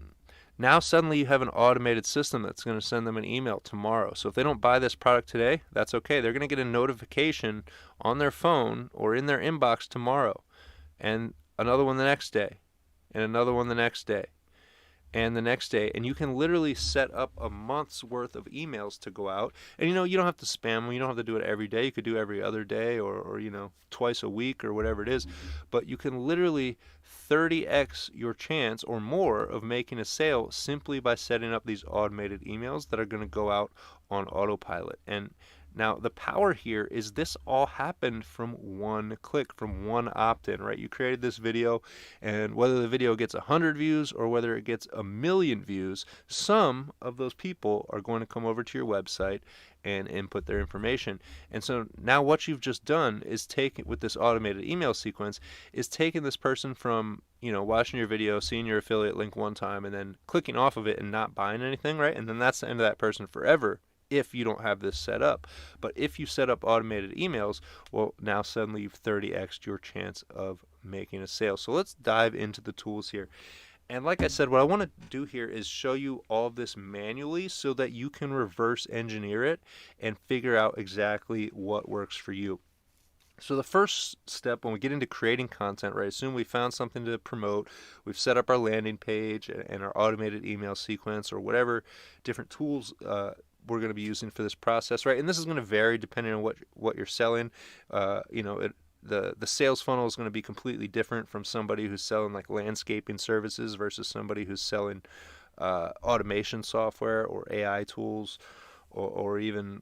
now suddenly you have an automated system that's going to send them an email tomorrow. So if they don't buy this product today, that's okay. They're going to get a notification on their phone or in their inbox tomorrow, and another one the next day, and another one the next day, and the next day. And you can literally set up a month's worth of emails to go out. And you don't have to spam them. You don't have to do it every day. You could do every other day, or twice a week or whatever it is. But you can literally 30x your chance or more of making a sale simply by setting up these automated emails that are going to go out on autopilot. And now, the power here is this all happened from one click, from one opt-in, right? You created this video, and whether the video gets 100 views or whether it gets 1,000,000 views, some of those people are going to come over to your website and input their information. And so now what you've just done is taken with this automated email sequence is taking this person from, watching your video, seeing your affiliate link one time, and then clicking off of it and not buying anything, right? And then that's the end of that person forever, if you don't have this set up. But if you set up automated emails, well, now suddenly you've 30x'd your chance of making a sale. So let's dive into the tools here. And like I said, what I want to do here is show you all of this manually so that you can reverse engineer it and figure out exactly what works for you. So the first step when we get into creating content, right, assume we found something to promote, we've set up our landing page and our automated email sequence or whatever different tools we're going to be using for this process, right? And this is going to vary depending on what you're selling. The sales funnel is going to be completely different from somebody who's selling like landscaping services versus somebody who's selling automation software or AI tools or even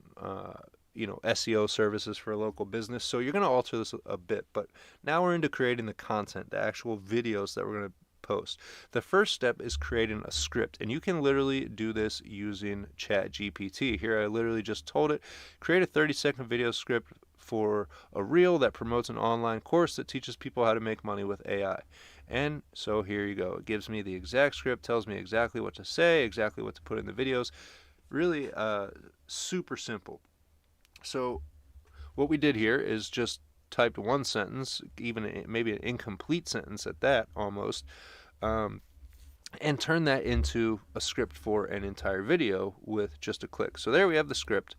SEO services for a local business. So you're going to alter this a bit, but now we're into creating the content, the actual videos that we're going to post. The first step is creating a script, and you can literally do this using ChatGPT. Here I literally just told it, create a 30-second video script for a reel that promotes an online course that teaches people how to make money with AI. And so here you go. It gives me the exact script, tells me exactly what to say, exactly what to put in the videos. Really super simple. So what we did here is just typed one sentence, even maybe an incomplete sentence at that almost, and turn that into a script for an entire video with just a click. So there we have the script.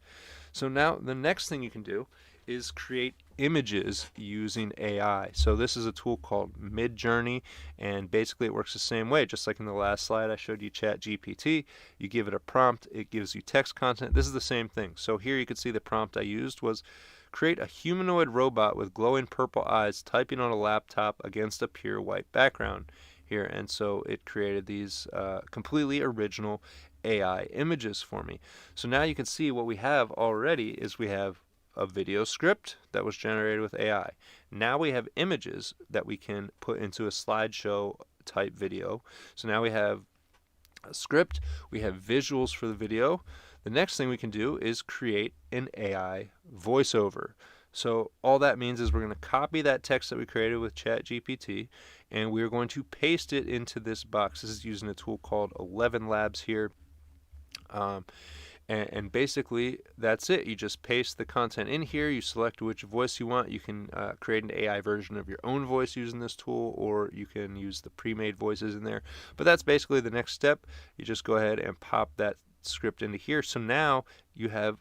So now the next thing you can do is create images using AI. So this is a tool called Midjourney, and basically it works the same way. Just like in the last slide I showed you ChatGPT, you give it a prompt, it gives you text content. This is the same thing. So here you can see the prompt I used was create a humanoid robot with glowing purple eyes typing on a laptop against a pure white background here. And so it created these completely original AI images for me. So now you can see what we have already is we have a video script that was generated with AI. Now we have images that we can put into a slideshow type video. So now we have a script, we have visuals for the video. The next thing we can do is create an AI voiceover. So all that means is we're going to copy that text that we created with ChatGPT, and we're going to paste it into this box. This is using a tool called 11 Labs here. And basically that's it. You just paste the content in here, you select which voice you want. You can create an AI version of your own voice using this tool, or you can use the pre-made voices in there. But that's basically the next step. You just go ahead and pop that script into here. So now you have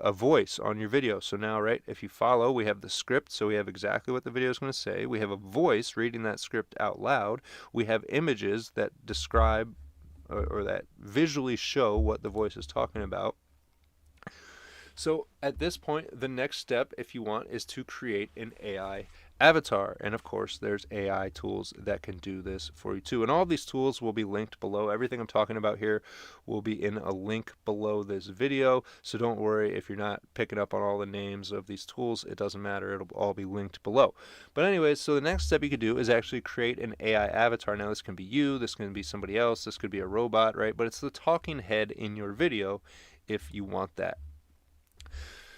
a voice on your video. So now, right, if you follow, we have the script, so we have exactly what the video is going to say. We have a voice reading that script out loud. We have images that describe or that visually show what the voice is talking about. So at this point, the next step, if you want, is to create an AI avatar. And of course, there's AI tools that can do this for you too. And all of these tools will be linked below. Everything I'm talking about here will be in a link below this video. So don't worry if you're not picking up on all the names of these tools. It doesn't matter. It'll all be linked below. But anyways, so the next step you could do is actually create an AI avatar. Now this can be you, this can be somebody else, this could be a robot, right? But it's the talking head in your video if you want that.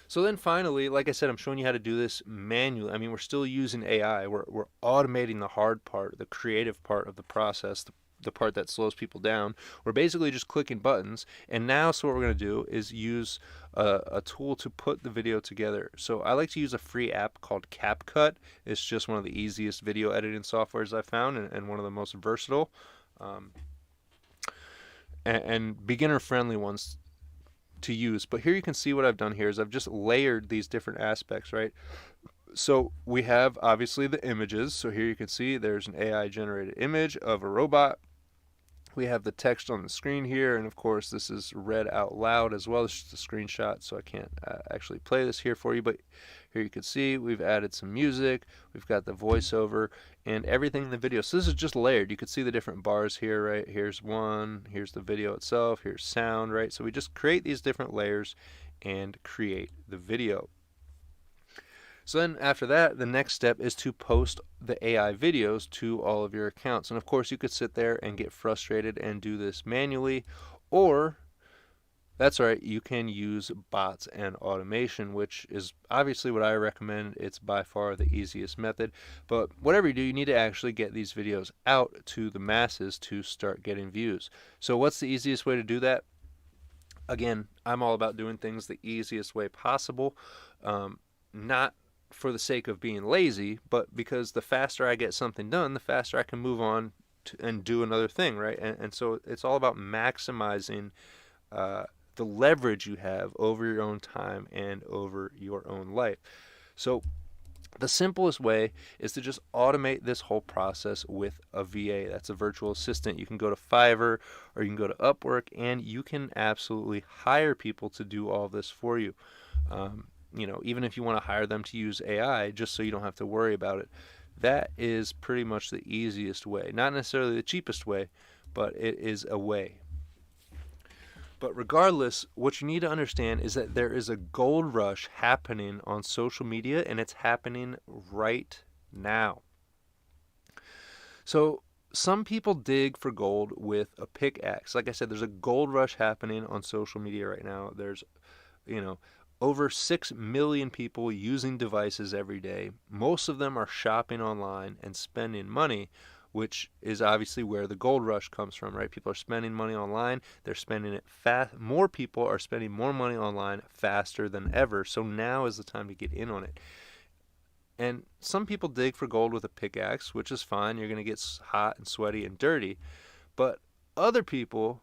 So then finally, like I said, I'm showing you how to do this manually. I mean, we're still using AI. We're automating the hard part, the creative part of the process, the part that slows people down. We're basically just clicking buttons. And now, so what we're going to do is use a tool to put the video together. So I like to use a free app called CapCut. It's just one of the easiest video editing softwares I've found, and one of the most versatile um, and beginner friendly ones to use. But here you can see what I've done here is I've just layered these different aspects, right? So we have obviously the images. So here you can see there's an AI generated image of a robot. We have the text on the screen here, and of course this is read out loud as well. It's just a screenshot, so I can't actually play this here for you, but here you can see we've added some music, we've got the voiceover, and everything in the video. So this is just layered. You can see the different bars here, right? Here's one, here's the video itself, here's sound, right? So we just create these different layers and create the video. So then after that, the next step is to post the AI videos to all of your accounts. And of course, you could sit there and get frustrated and do this manually, or that's right, you can use bots and automation, which is obviously what I recommend. It's by far the easiest method. But whatever you do, you need to actually get these videos out to the masses to start getting views. So what's the easiest way to do that? Again, I'm all about doing things the easiest way possible, not for the sake of being lazy, but because the faster I get something done, the faster I can move on and do another thing, right? And so it's all about maximizing the leverage you have over your own time and over your own life. So the simplest way is to just automate this whole process with a VA. That's a virtual assistant. You can go to Fiverr or you can go to Upwork, and you can absolutely hire people to do all this for you. Even if you want to hire them to use AI just so you don't have to worry about it, that is pretty much the easiest way. Not necessarily the cheapest way, but it is a way. But regardless, what you need to understand is that there is a gold rush happening on social media, and it's happening right now. So some people dig for gold with a pickaxe. Like I said, there's a gold rush happening on social media right now. There's, over 6 million people using devices every day. Most of them are shopping online and spending money, which is obviously where the gold rush comes from, right? People are spending money online. They're spending it fast. More people are spending more money online faster than ever. So now is the time to get in on it. And some people dig for gold with a pickaxe, which is fine. You're going to get hot and sweaty and dirty. But other people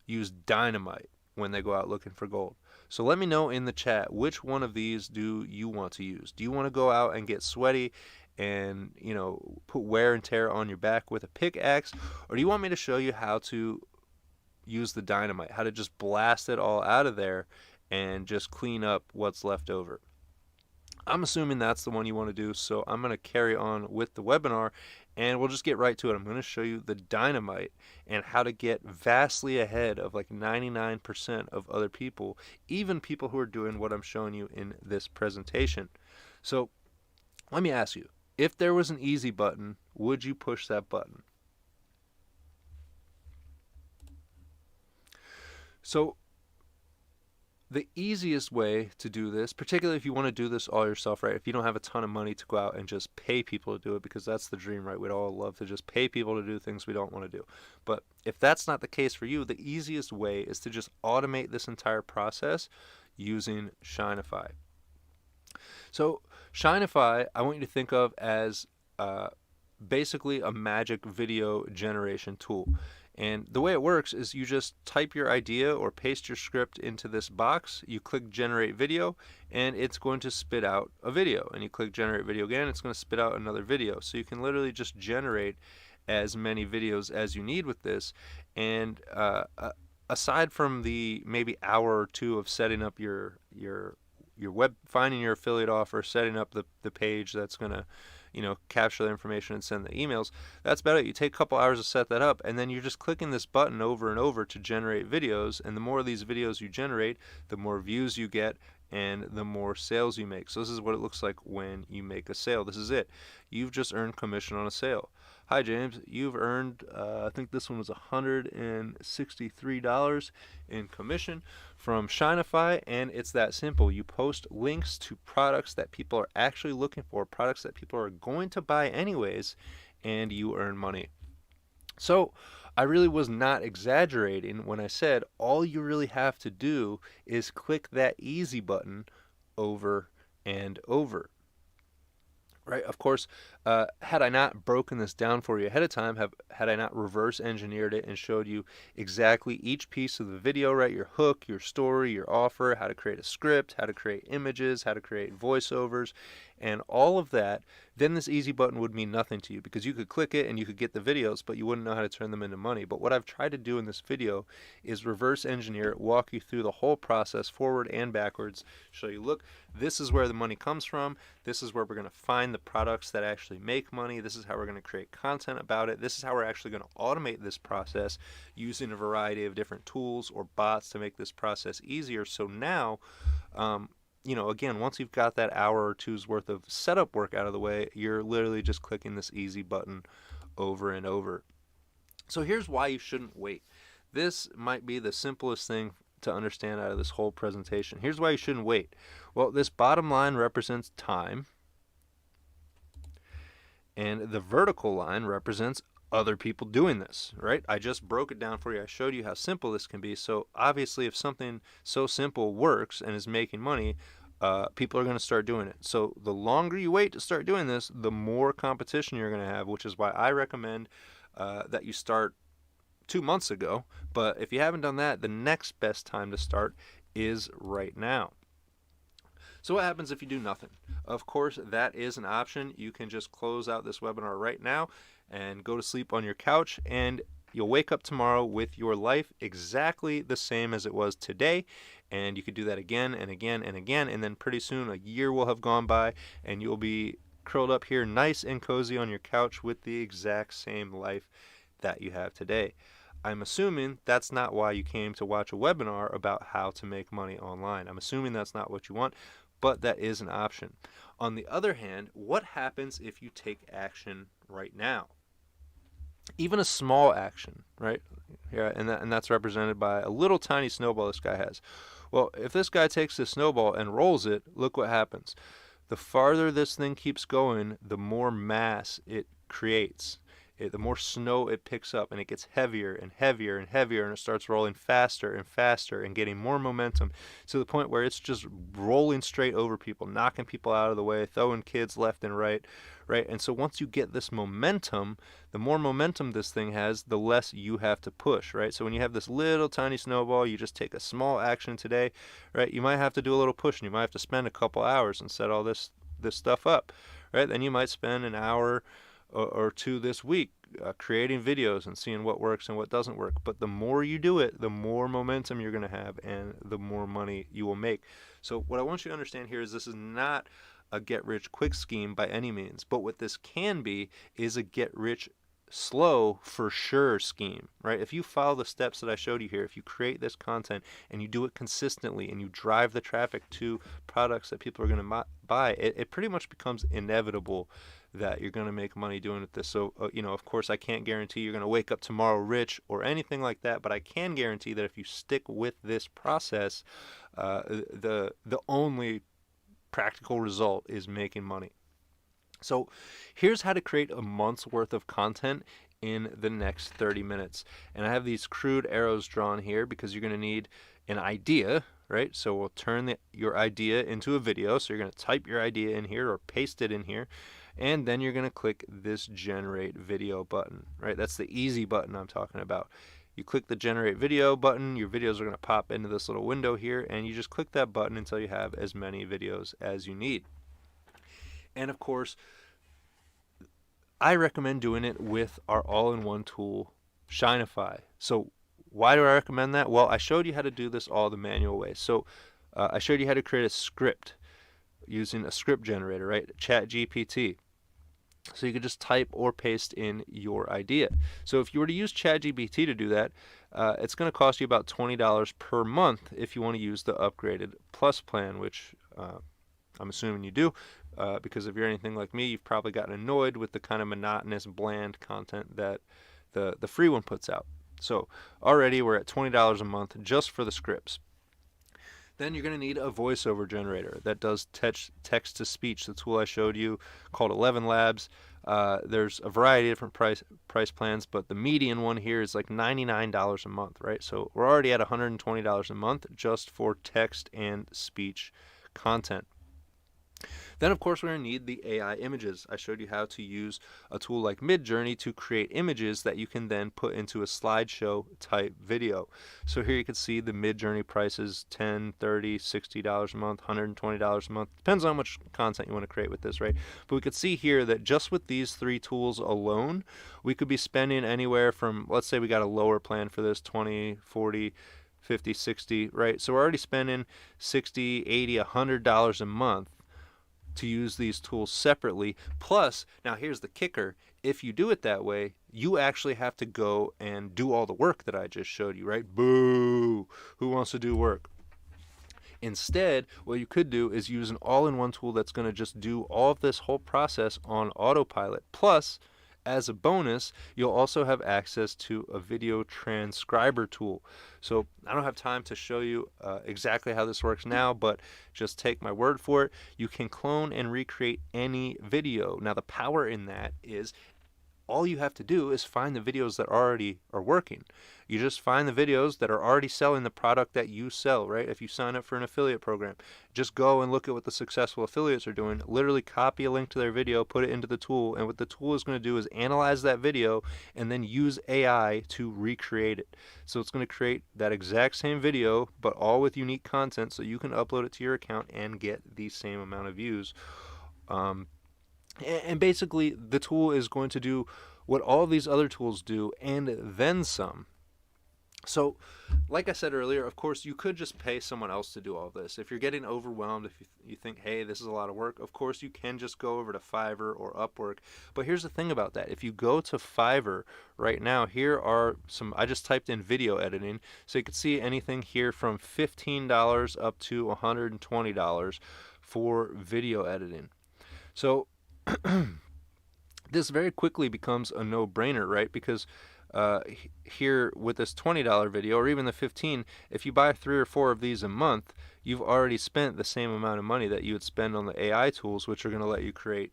use dynamite when they go out looking for gold. So let me know in the chat, which one of these do you want to use? Do you want to go out and get sweaty and, put wear and tear on your back with a pickaxe? Or do you want me to show you how to use the dynamite, how to just blast it all out of there and just clean up what's left over? I'm assuming that's the one you want to do, so I'm going to carry on with the webinar, and we'll just get right to it. I'm going to show you the dynamite and how to get vastly ahead of like 99% of other people, even people who are doing what I'm showing you in this presentation. So let me ask you, if there was an easy button, would you push that button? So the easiest way to do this, particularly if you want to do this all yourself, right? If you don't have a ton of money to go out and just pay people to do it, because that's the dream, right? We'd all love to just pay people to do things we don't want to do. But if that's not the case for you, the easiest way is to just automate this entire process using Shineify. So Shineify, I want you to think of as basically a magic video generation tool. And the way it works is you just type your idea or paste your script into this box, you click generate video, and it's going to spit out a video. And you click generate video again, it's going to spit out another video. So you can literally just generate as many videos as you need with this. And aside from the maybe hour or two of setting up your web, finding your affiliate offer, setting up the page that's going to capture the information and send the emails, that's about it. You take a couple hours to set that up, and then you're just clicking this button over and over to generate videos, and the more of these videos you generate, the more views you get and the more sales you make. So this is what it looks like when you make a sale. This is it. You've just earned commission on a sale. Hi, James. You've earned, I think this one was $163 in commission from Shineify, and it's that simple. You post links to products that people are actually looking for, products that people are going to buy anyways, and you earn money. So, I really was not exaggerating when I said all you really have to do is click that easy button over and over. Right. Of course, had I not broken this down for you ahead of time, had I not reverse engineered it and showed you exactly each piece of the video, right? Your hook, your story, your offer, how to create a script, how to create images, how to create voiceovers, and all of that, then this easy button would mean nothing to you because you could click it and you could get the videos, but you wouldn't know how to turn them into money. But what I've tried to do in this video is reverse engineer it, walk you through the whole process forward and backwards, show you, look, this is where the money comes from. This is where we're going to find the products that actually make money. This is how we're going to create content about it. This is how we're actually going to automate this process using a variety of different tools or bots to make this process easier. So now, again, once you've got that hour or two's worth of setup work out of the way, you're literally just clicking this easy button over and over. So here's why you shouldn't wait. This might be the simplest thing to understand out of this whole presentation. Here's why you shouldn't wait. Well, this bottom line represents time, and the vertical line represents other people doing this, right? I just broke it down for you. I showed you how simple this can be. So obviously, if something so simple works and is making money, people are going to start doing it. So the longer you wait to start doing this, the more competition you're going to have, which is why I recommend that you start 2 months ago. But if you haven't done that, the next best time to start is right now. So what happens if you do nothing? Of course, that is an option. You can just close out this webinar right now and go to sleep on your couch, and you'll wake up tomorrow with your life exactly the same as it was today. And you could do that again and again and again, and then pretty soon a year will have gone by and you'll be curled up here nice and cozy on your couch with the exact same life that you have today. I'm assuming that's not why you came to watch a webinar about how to make money online. I'm assuming that's not what you want, but that is an option. On the other hand, what happens if you take action right now? Even a small action, right? Yeah, and that's represented by a little tiny snowball this guy has. Well, if this guy takes this snowball and rolls it, look what happens. The farther this thing keeps going, the more mass it creates. The more snow it picks up, and it gets heavier and heavier and heavier, and it starts rolling faster and faster and getting more momentum to the point where it's just rolling straight over people, knocking people out of the way, throwing kids left and right, right? And so once you get this momentum, the more momentum this thing has, the less you have to push, right? So when you have this little tiny snowball, you just take a small action today, right? You might have to do a little pushing. You might have to spend a couple hours and set all this stuff up, right? Then you might spend an hour or two this week creating videos and seeing what works and what doesn't work. But the more you do it, the more momentum you're going to have and the more money you will make. So what I want you to understand here is this is not a get rich quick scheme by any means, but what this can be is a get rich slow for sure scheme, right? If you follow the steps that I showed you here, if you create this content and you do it consistently and you drive the traffic to products that people are going to buy, it pretty much becomes inevitable that you're going to make money doing this. So, of course, I can't guarantee you're going to wake up tomorrow rich or anything like that, but I can guarantee that if you stick with this process, the only practical result is making money. So here's how to create a month's worth of content in the next 30 minutes. And I have these crude arrows drawn here because you're going to need an idea, right? So we'll turn your idea into a video. So you're going to type your idea in here or paste it in here. And then you're going to click this generate video button, right? That's the easy button I'm talking about. You click the generate video button, your videos are going to pop into this little window here, and you just click that button until you have as many videos as you need. And of course, I recommend doing it with our all-in-one tool, Shineify. So why do I recommend that? Well, I showed you how to do this all the manual way. So I showed you how to create a script using a script generator, right? ChatGPT. So you could just type or paste in your idea. So if you were to use ChatGPT to do that, it's going to cost you about $20 per month if you want to use the upgraded Plus plan, which I'm assuming you do, because if you're anything like me, you've probably gotten annoyed with the kind of monotonous, bland content that the free one puts out. So already we're at $20 a month just for the scripts. Then you're going to need a voiceover generator that does text to speech. The tool I showed you called 11 Labs. There's a variety of different price plans, but the median one here is like $99 a month, right? So we're already at $120 a month just for text and speech content. Then, of course, we're going to need the AI images. I showed you how to use a tool like Midjourney to create images that you can then put into a slideshow type video. So here you can see the Midjourney prices: $10, $30, $60 a month, $120 a month. Depends on how much content you want to create with this, right? But we could see here that just with these three tools alone, we could be spending anywhere from, let's say we got a lower plan for this, 20, 40, 50, 60, right? So we're already spending $60, $80, $100 a month to use these tools separately. Plus, now here's the kicker: if you do it that way, you actually have to go and do all the work that I just showed you, right? Boo! Who wants to do work? Instead, what you could do is use an all-in-one tool that's going to just do all of this whole process on autopilot. Plus, as a bonus, you'll also have access to a video transcriber tool. So I don't have time to show you exactly how this works now, but just take my word for it. You can clone and recreate any video. Now the power in that is all you have to do is find the videos that already are working. You just find the videos that are already selling the product that you sell, right? If you sign up for an affiliate program, just go and look at what the successful affiliates are doing. Literally copy a link to their video, put it into the tool, and what the tool is going to do is analyze that video and then use AI to recreate it. So it's going to create that exact same video, but all with unique content, so you can upload it to your account and get the same amount of views. And basically, the tool is going to do what all these other tools do and then some. So, like I said earlier, of course, you could just pay someone else to do all this. If you're getting overwhelmed, if you think, hey, this is a lot of work, of course, you can just go over to Fiverr or Upwork. But here's the thing about that. If you go to Fiverr right now, here are some, I just typed in video editing. So you can see anything here from $15 up to $120 for video editing. So, this very quickly becomes a no-brainer, right? Because here with this $20 video, or even the 15, if you buy 3 or 4 of these a month, you've already spent the same amount of money that you would spend on the AI tools, which are going to let you create,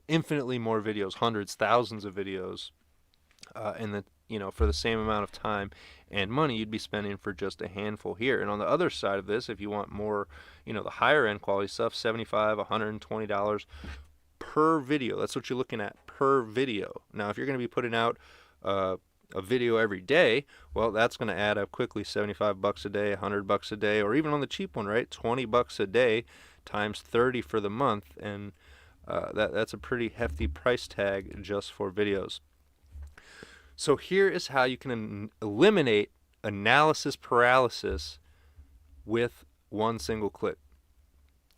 infinitely more videos, hundreds, thousands of videos, for the same amount of time and money you'd be spending for just a handful here. And on the other side of this, if you want more, the higher end quality stuff, $75, $120 per video. That's what you're looking at per video. Now, if you're going to be putting out a video every day, well, that's going to add up quickly. $75 a day, $100 a day, or even on the cheap one, right? $20 a day times 30 for the month, and that's a pretty hefty price tag just for videos. So here is how you can eliminate analysis paralysis with one single click.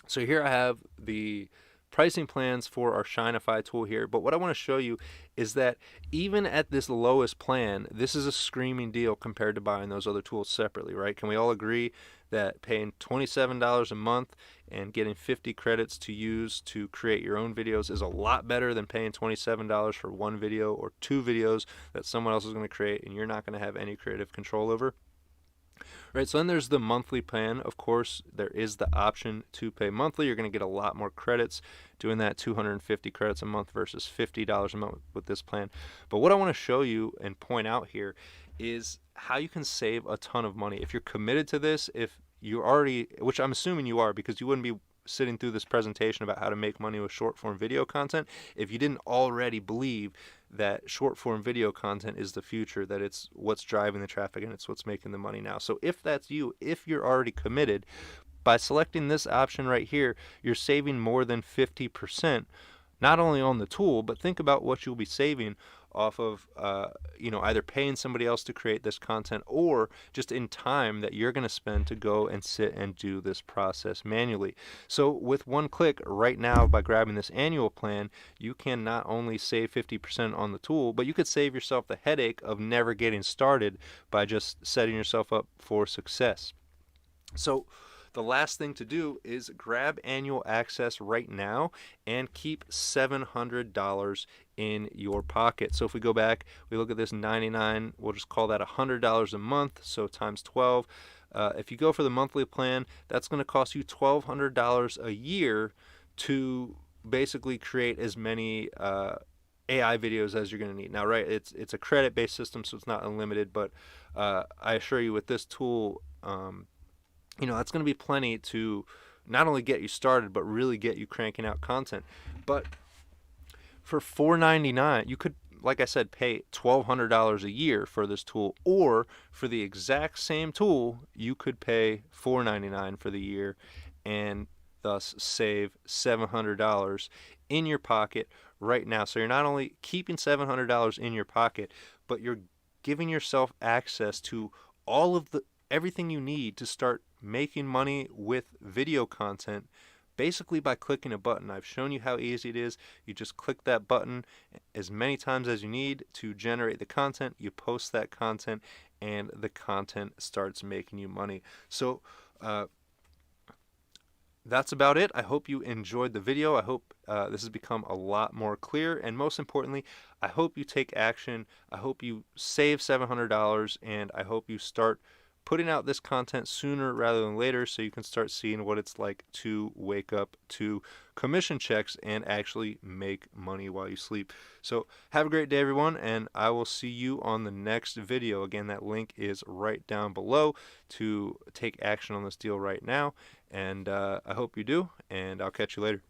So here I have the pricing plans for our Shineify tool here, but what I want to show you is that even at this lowest plan, this is a screaming deal compared to buying those other tools separately, right? Can we all agree that paying $27 a month and getting 50 credits to use to create your own videos is a lot better than paying $27 for one video or 2 videos that someone else is going to create and you're not going to have any creative control over? Right, so then there's the monthly plan. Of course, there is the option to pay monthly. You're going to get a lot more credits doing that, 250 credits a month versus $50 a month with this plan. But what I want to show you and point out here is how you can save a ton of money. If you're committed to this, if you already, which I'm assuming you are, because you wouldn't be sitting through this presentation about how to make money with short form video content if you didn't already believe that short form video content is the future, that it's what's driving the traffic and it's what's making the money now. So if that's you, if you're already committed, by selecting this option right here, you're saving more than 50%, not only on the tool, but think about what you'll be saving off of either paying somebody else to create this content or just in time that you're going to spend to go and sit and do this process manually. So with one click right now, by grabbing this annual plan, you can not only save 50% on the tool, but you could save yourself the headache of never getting started by just setting yourself up for success. So The last thing to do is grab annual access right now and keep $700 in your pocket. So if we go back, we look at this 99, we'll just call that $100 a month, so times 12. If you go for the monthly plan, that's going to cost you $1,200 a year to basically create as many AI videos as you're going to need. Now, right, it's a credit-based system, so it's not unlimited, but I assure you with this tool, that's going to be plenty to not only get you started, but really get you cranking out content. But for $4.99, you could, like I said, pay $1,200 a year for this tool, or for the exact same tool, you could pay $4.99 for the year and thus save $700 in your pocket right now. So you're not only keeping $700 in your pocket, but you're giving yourself access to all of the everything you need to start making money with video content basically by clicking a button. I've shown you how easy it is. You just click that button as many times as you need to generate the content. You post that content and the content starts making you money. So that's about it. I hope you enjoyed the video. I hope this has become a lot more clear, and most importantly, I hope you take action. I hope you save $700, and I hope you start putting out this content sooner rather than later, so you can start seeing what it's like to wake up to commission checks and actually make money while you sleep. So have a great day, everyone, and I will see you on the next video. Again, that link is right down below to take action on this deal right now, and I hope you do, and I'll catch you later.